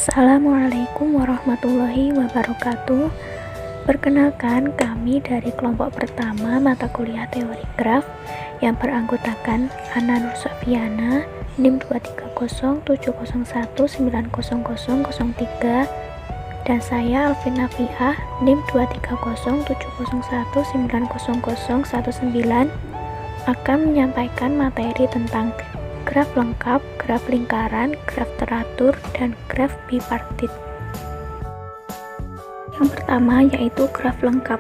Assalamualaikum warahmatullahi wabarakatuh. Perkenalkan, kami dari kelompok pertama mata kuliah teori graf yang beranggotakan Ana Nur Sofiana, NIM 23070190003, dan saya Alvin Nafiah, NIM 23070190019, akan menyampaikan materi tentang graf lengkap, graf lingkaran, graf teratur, dan graf bipartit. Yang pertama yaitu graf lengkap.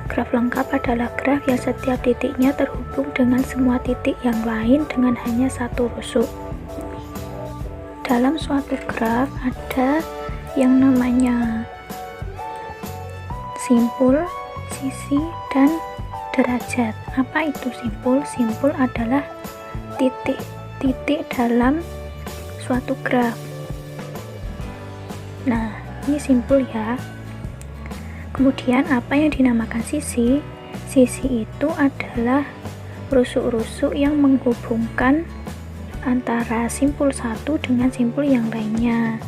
Graf lengkap adalah graf yang setiap titiknya terhubung dengan semua titik yang lain dengan hanya satu rusuk. Dalam suatu graf ada yang namanya simpul, sisi, dan derajat. Apa itu simpul? Simpul adalah titik dalam suatu graf. Nah, ini simpul ya. Kemudian apa yang dinamakan sisi? Sisi itu adalah rusuk-rusuk yang menghubungkan antara simpul satu dengan simpul yang lainnya.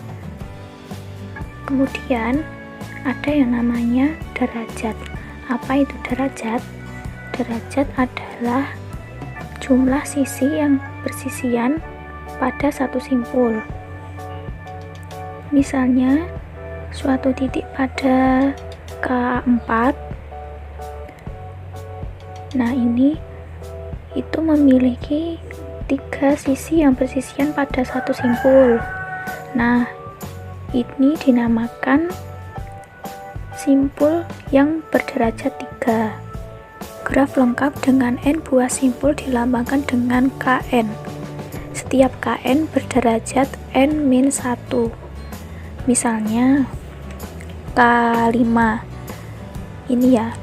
Kemudian ada yang namanya derajat. Apa itu derajat? Derajat adalah jumlah sisi yang bersisian pada satu simpul. Misalnya suatu titik pada K4, nah ini itu memiliki 3 sisi yang bersisian pada satu simpul. Nah, ini dinamakan simpul yang berderajat 3. Graf lengkap dengan n buah simpul dilambangkan dengan Kn. Setiap Kn berderajat n-1. Misalnya K5. Ini ya.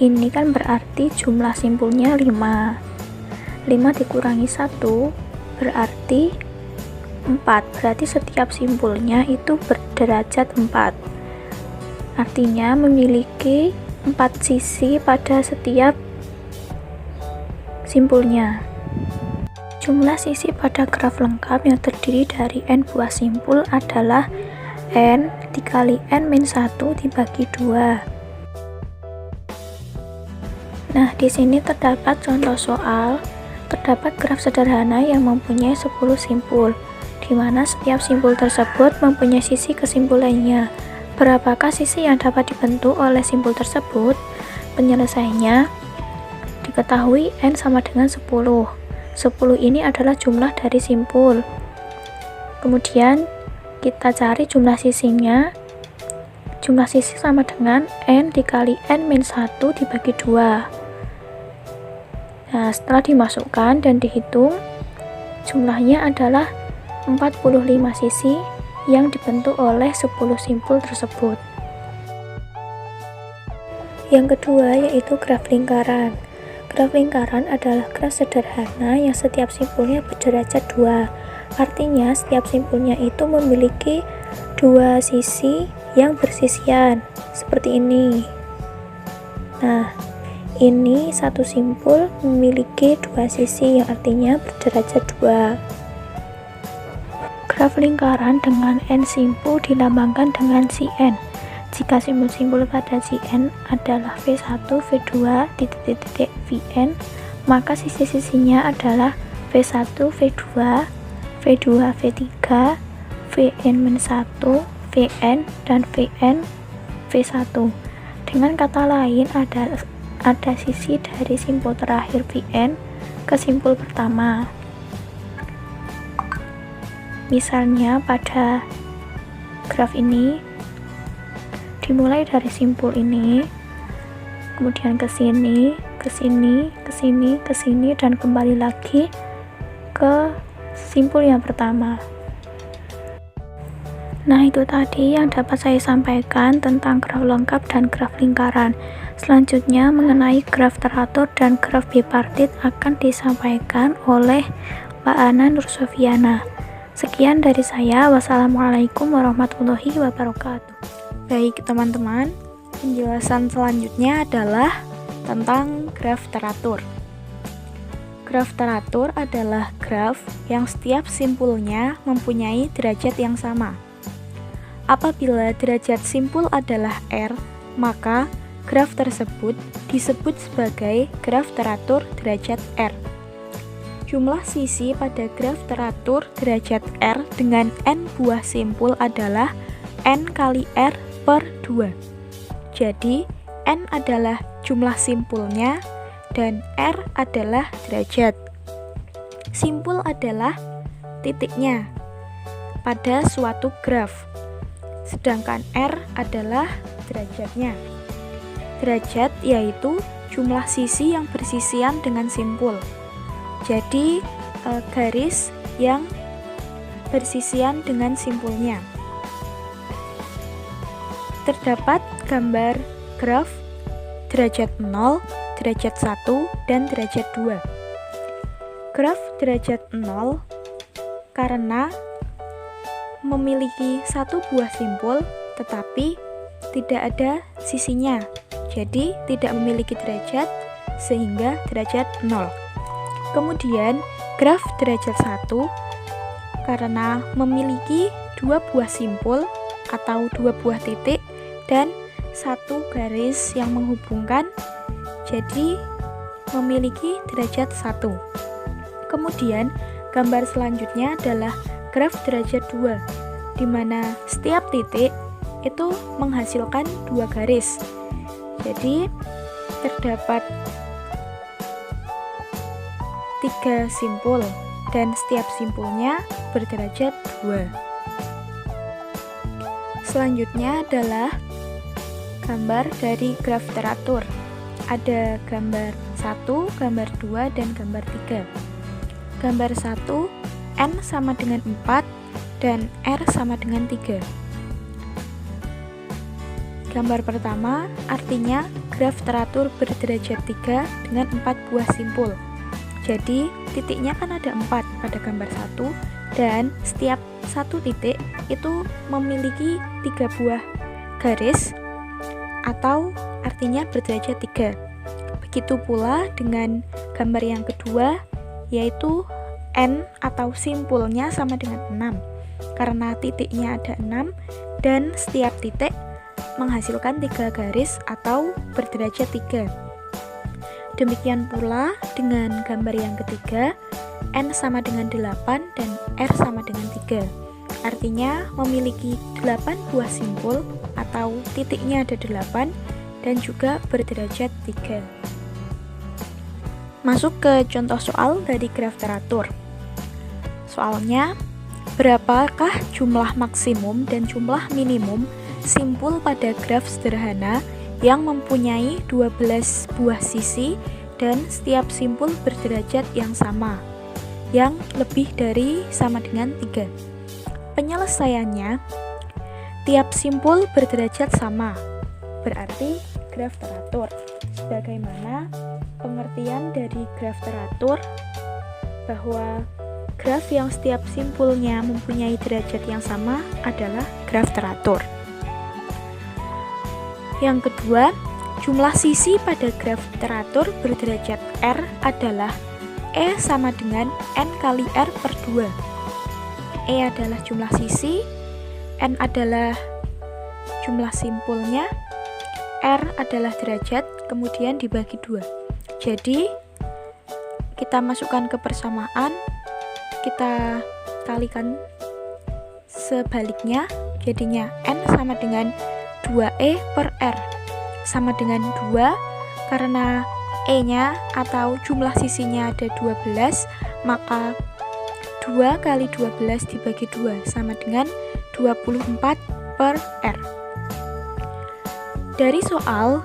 Ini kan berarti jumlah simpulnya 5. 5 dikurangi 1 berarti 4. Berarti setiap simpulnya itu berderajat 4. Artinya memiliki 4 sisi pada setiap simpulnya. Jumlah sisi pada graf lengkap yang terdiri dari n buah simpul adalah n dikali n-1 dibagi 2. Nah, di sini terdapat contoh soal. Terdapat graf sederhana yang mempunyai 10 simpul, di mana setiap simpul tersebut mempunyai sisi kesimpulannya. Berapakah sisi yang dapat dibentuk oleh simpul tersebut? Penyelesaiannya diketahui n sama dengan 10. 10 ini adalah jumlah dari simpul. Kemudian kita cari jumlah sisinya. Jumlah sisi sama dengan n dikali n-1 dibagi 2. Nah, setelah dimasukkan dan dihitung, jumlahnya adalah 45 sisi yang dibentuk oleh 10 simpul tersebut. Yang kedua yaitu graf lingkaran. Graf lingkaran adalah graf sederhana yang setiap simpulnya berderajat 2. Artinya setiap simpulnya itu memiliki 2 sisi yang bersisian seperti ini. Nah, ini satu simpul memiliki 2 sisi yang artinya berderajat 2. Graf lingkaran dengan n simpul dilambangkan dengan Cn. Jika simpul-simpul pada Cn adalah V1, V2, Vn, maka sisi-sisinya adalah V1, V2, V2, V3, Vn-1, Vn, dan Vn, V1. Dengan kata lain, ada sisi dari simpul terakhir Vn ke simpul pertama. Misalnya pada graf ini dimulai dari simpul ini, kemudian ke sini, ke sini, ke sini, ke sini, dan kembali lagi ke simpul yang pertama. Nah, itu tadi yang dapat saya sampaikan tentang graf lengkap dan graf lingkaran. Selanjutnya mengenai graf teratur dan graf bipartit akan disampaikan oleh Mbak Ana Nur Sofiana. Sekian dari saya. Wassalamualaikum warahmatullahi wabarakatuh. Baik teman-teman, penjelasan selanjutnya adalah tentang graf teratur. Graf teratur adalah graf yang setiap simpulnya mempunyai derajat yang sama. Apabila derajat simpul adalah R, maka graf tersebut disebut sebagai graf teratur derajat R. Jumlah sisi pada graf teratur derajat R dengan n buah simpul adalah n kali R per 2. Jadi, n adalah jumlah simpulnya dan R adalah derajat. Simpul adalah titiknya pada suatu graf, sedangkan R adalah derajatnya. Derajat yaitu jumlah sisi yang bersisian dengan simpul. Jadi, garis yang bersisian dengan simpulnya. Terdapat gambar graf derajat 0, derajat 1, dan derajat 2. Graf derajat 0 karena memiliki satu buah simpul tetapi tidak ada sisinya, jadi tidak memiliki derajat sehingga derajat 0. Kemudian graf derajat 1 karena memiliki dua buah simpul atau dua buah titik dan satu garis yang menghubungkan, jadi memiliki derajat 1. Kemudian gambar selanjutnya adalah graf derajat 2, di mana setiap titik itu menghasilkan dua garis. Jadi terdapat 3 simpul dan setiap simpulnya berderajat 2. Selanjutnya adalah gambar dari graf teratur. Ada gambar 1, gambar 2, dan gambar 3. Gambar 1, N sama dengan 4 dan R sama dengan 3. Gambar pertama artinya graf teratur berderajat 3 dengan 4 buah simpul. Jadi titiknya kan ada 4 pada gambar 1 dan setiap satu titik itu memiliki 3 buah garis atau artinya berderajat 3. Begitu pula dengan gambar yang kedua, yaitu N atau simpulnya sama dengan 6 karena titiknya ada 6 dan setiap titik menghasilkan 3 garis atau berderajat 3. Demikian pula dengan gambar yang ketiga, N sama dengan 8 dan R sama dengan 3. Artinya memiliki 8 buah simpul atau titiknya ada 8 dan juga berderajat 3. Masuk ke contoh soal dari graf teratur. Soalnya, berapakah jumlah maksimum dan jumlah minimum simpul pada graf sederhana yang mempunyai 12 buah sisi dan setiap simpul berderajat yang sama, yang lebih dari sama dengan 3. Penyelesaiannya, tiap simpul berderajat sama, berarti graf teratur. Sebagaimana pengertian dari graf teratur bahwa graf yang setiap simpulnya mempunyai derajat yang sama adalah graf teratur. Yang kedua, jumlah sisi pada graf teratur berderajat R adalah E sama dengan N kali R per 2. E adalah jumlah sisi, N adalah jumlah simpulnya, R adalah derajat, kemudian dibagi 2. Jadi, kita masukkan ke persamaan, kita kalikan sebaliknya, jadinya N sama dengan 2E per R sama dengan 2 karena E-nya atau jumlah sisinya ada 12, maka 2 kali 12 dibagi 2 sama dengan 24 per R. Dari soal,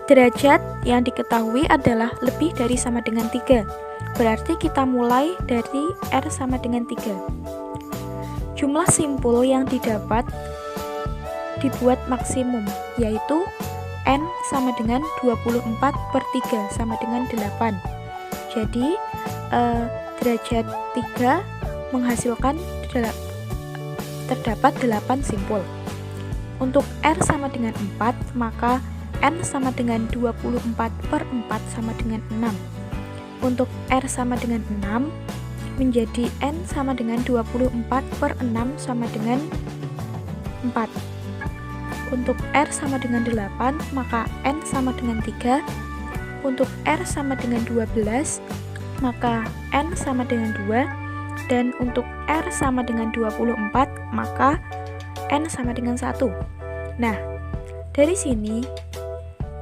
derajat yang diketahui adalah lebih dari sama dengan 3, berarti kita mulai dari R sama dengan 3. Jumlah simpul yang didapat dibuat maksimum, yaitu N sama dengan 24 per 3 sama dengan 8. Jadi derajat 3 menghasilkan terdapat 8 simpul. Untuk R sama dengan 4, maka N sama dengan 24 per 4 sama dengan 6. untuk R sama dengan 6 menjadi N sama dengan 24/6 sama dengan 4. Untuk R sama dengan 8, maka N sama dengan 3. Untuk R sama dengan 12, maka N sama dengan 2. Dan untuk R sama dengan 24, maka N sama dengan 1. Nah, dari sini,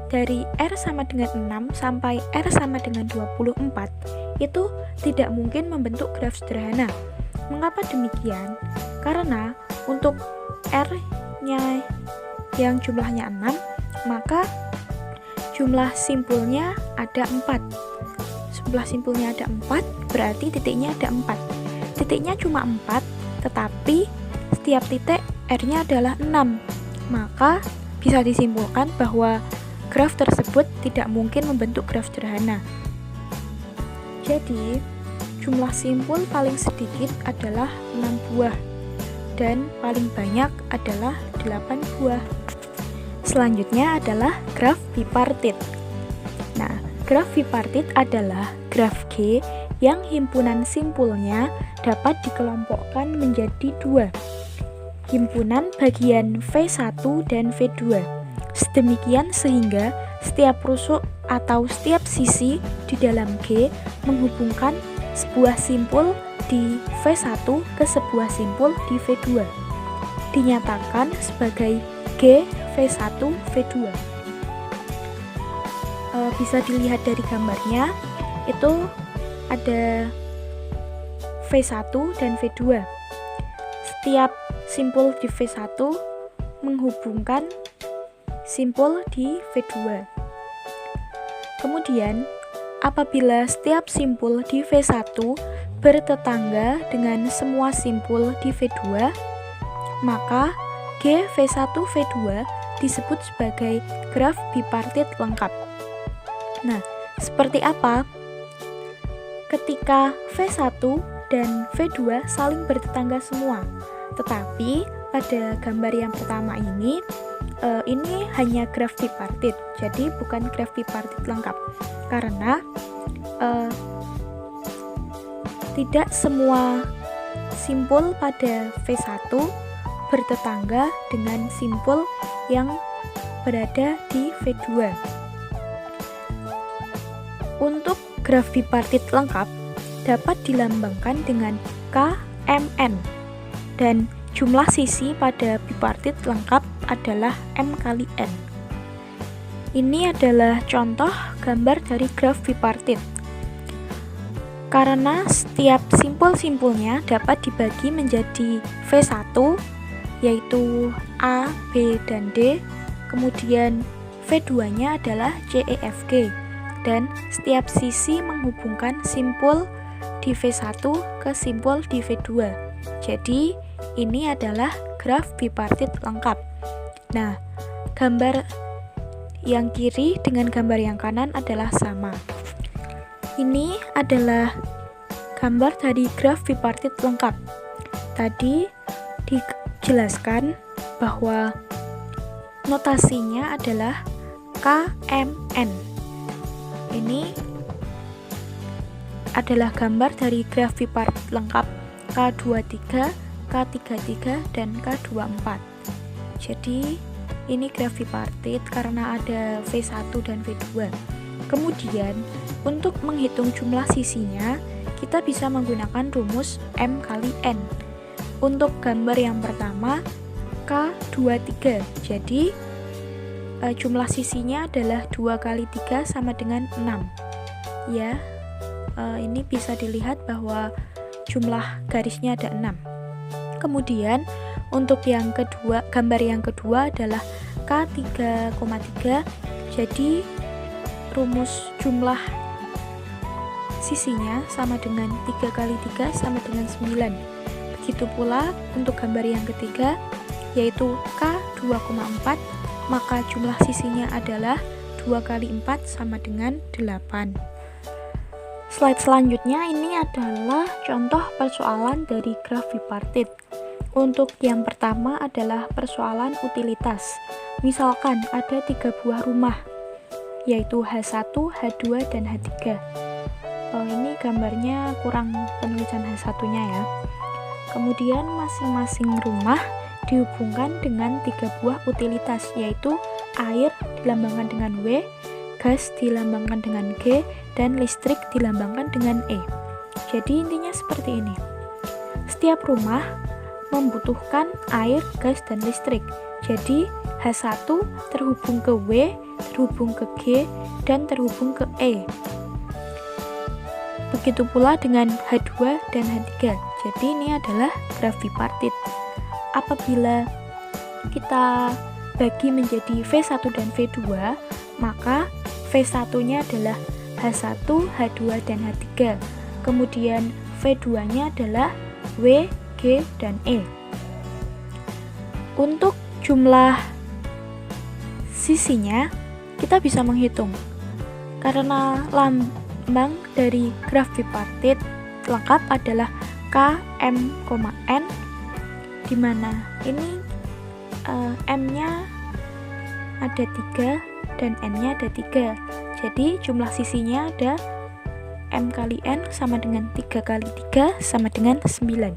dari R sama dengan 6 sampai R sama dengan 24, itu tidak mungkin membentuk graf sederhana. Mengapa demikian? Karena untuk R-nya yang jumlahnya 6, maka jumlah simpulnya ada 4. Jumlah simpulnya ada 4, berarti titiknya ada 4. Titiknya cuma 4, tetapi setiap titik R-nya adalah 6. Maka bisa disimpulkan bahwa graf tersebut tidak mungkin membentuk graf sederhana. Jadi, jumlah simpul paling sedikit adalah 6 buah dan paling banyak adalah 8 buah. Selanjutnya adalah graf bipartit. Nah, graf bipartit adalah graf G yang himpunan simpulnya dapat dikelompokkan menjadi 2. Himpunan bagian V1 dan V2. Sedemikian sehingga setiap rusuk atau setiap sisi di dalam G menghubungkan sebuah simpul di V1 ke sebuah simpul di V2. Dinyatakan sebagai G V1 V2. Bisa dilihat dari gambarnya, itu ada V1 dan V2. Setiap simpul di V1 menghubungkan simpul di V2. Kemudian, apabila setiap simpul di V1 bertetangga dengan semua simpul di V2, maka G V1 V2 disebut sebagai graf bipartit lengkap. Nah, seperti apa? Ketika V1 dan V2 saling bertetangga semua, tetapi pada gambar yang pertama ini hanya graf bipartit, jadi bukan graf bipartit lengkap, karena tidak semua simpul pada V1 bertetangga dengan simpul yang berada di V2. Untuk graf bipartit lengkap dapat dilambangkan dengan KMN, dan jumlah sisi pada bipartit lengkap adalah M kali N. Ini adalah contoh gambar dari graf bipartit. Karena setiap simpul-simpulnya dapat dibagi menjadi V1, yaitu A, B, dan D, kemudian V2-nya adalah C, E, F, G, dan setiap sisi menghubungkan simpul di V1 ke simpul di V2. Jadi, ini adalah graf bipartit lengkap. Nah, gambar yang kiri dengan gambar yang kanan adalah sama. Ini adalah gambar dari graf bipartit lengkap. Tadi dijelaskan bahwa notasinya adalah KMN. Ini adalah gambar dari graf bipartit lengkap K23, K33, dan K24. Jadi ini graf bipartit karena ada V1 dan V2. Kemudian untuk menghitung jumlah sisinya, kita bisa menggunakan rumus M kali N. Untuk gambar yang pertama K23, jadi jumlah sisinya adalah 2 kali 3 sama dengan 6. Ya, ini bisa dilihat bahwa jumlah garisnya ada 6. Kemudian untuk yang kedua, gambar yang kedua adalah K3,3. Jadi rumus jumlah sisinya sama dengan 3 kali 3 sama dengan 9. Begitu pula untuk gambar yang ketiga, yaitu K2,4, maka jumlah sisinya adalah 2 kali 4 sama dengan 8. Slide selanjutnya ini adalah contoh persoalan dari graf bipartit. Untuk yang pertama adalah persoalan utilitas. Misalkan ada 3 buah rumah, yaitu H1, H2, dan H3. Ini gambarnya kurang penulisan H1-nya ya. Kemudian masing-masing rumah dihubungkan dengan 3 buah utilitas, yaitu air dilambangkan dengan W, gas dilambangkan dengan G, dan listrik dilambangkan dengan E. Jadi intinya seperti ini. Setiap rumah membutuhkan air, gas, dan listrik. Jadi H1 terhubung ke W, terhubung ke G, dan terhubung ke E. Begitu pula dengan H2 dan H3. Jadi ini adalah graf bipartit. Apabila kita bagi menjadi V1 dan V2, maka V1-nya adalah H1, H2, dan H3. Kemudian V2-nya adalah W, G, dan E. Untuk jumlah sisinya, kita bisa menghitung. Karena lambang dari graf bipartit lengkap adalah K, M, N, di mana ini M-nya ada 3 dan N-nya ada 3. Jadi jumlah sisinya ada M kali N sama dengan 3 kali 3 sama dengan 9.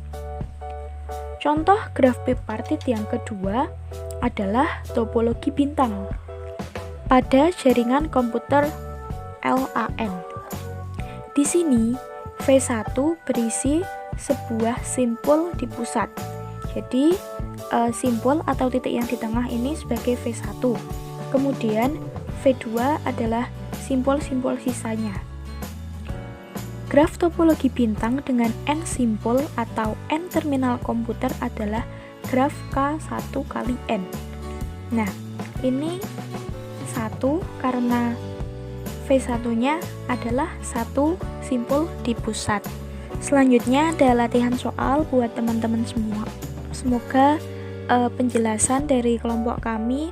Contoh graf bipartit yang kedua adalah topologi bintang pada jaringan komputer LAN. Di sini V1 berisi sebuah simpul di pusat. Jadi simpul atau titik yang di tengah ini sebagai V1. Kemudian V2 adalah simpul-simpul sisanya. Graf topologi bintang dengan N simpul atau N terminal komputer adalah graf K1 kali N. Nah, ini 1 karena V1-nya adalah 1 simpul di pusat. Selanjutnya ada latihan soal buat teman-teman semua. Semoga penjelasan dari kelompok kami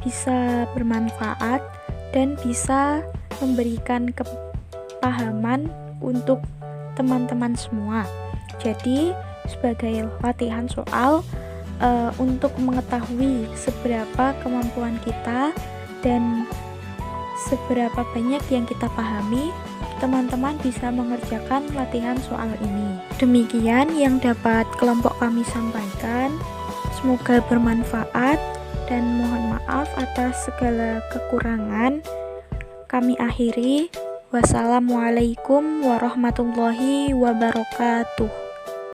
bisa bermanfaat dan bisa memberikan kepahaman untuk teman-teman semua. Jadi sebagai latihan soal untuk mengetahui seberapa kemampuan kita dan seberapa banyak yang kita pahami, teman-teman bisa mengerjakan latihan soal ini. Demikian yang dapat kelompok kami sampaikan. Semoga bermanfaat dan mohon maaf atas segala kekurangan. Kami akhiri. Wassalamualaikum warahmatullahi wabarakatuh.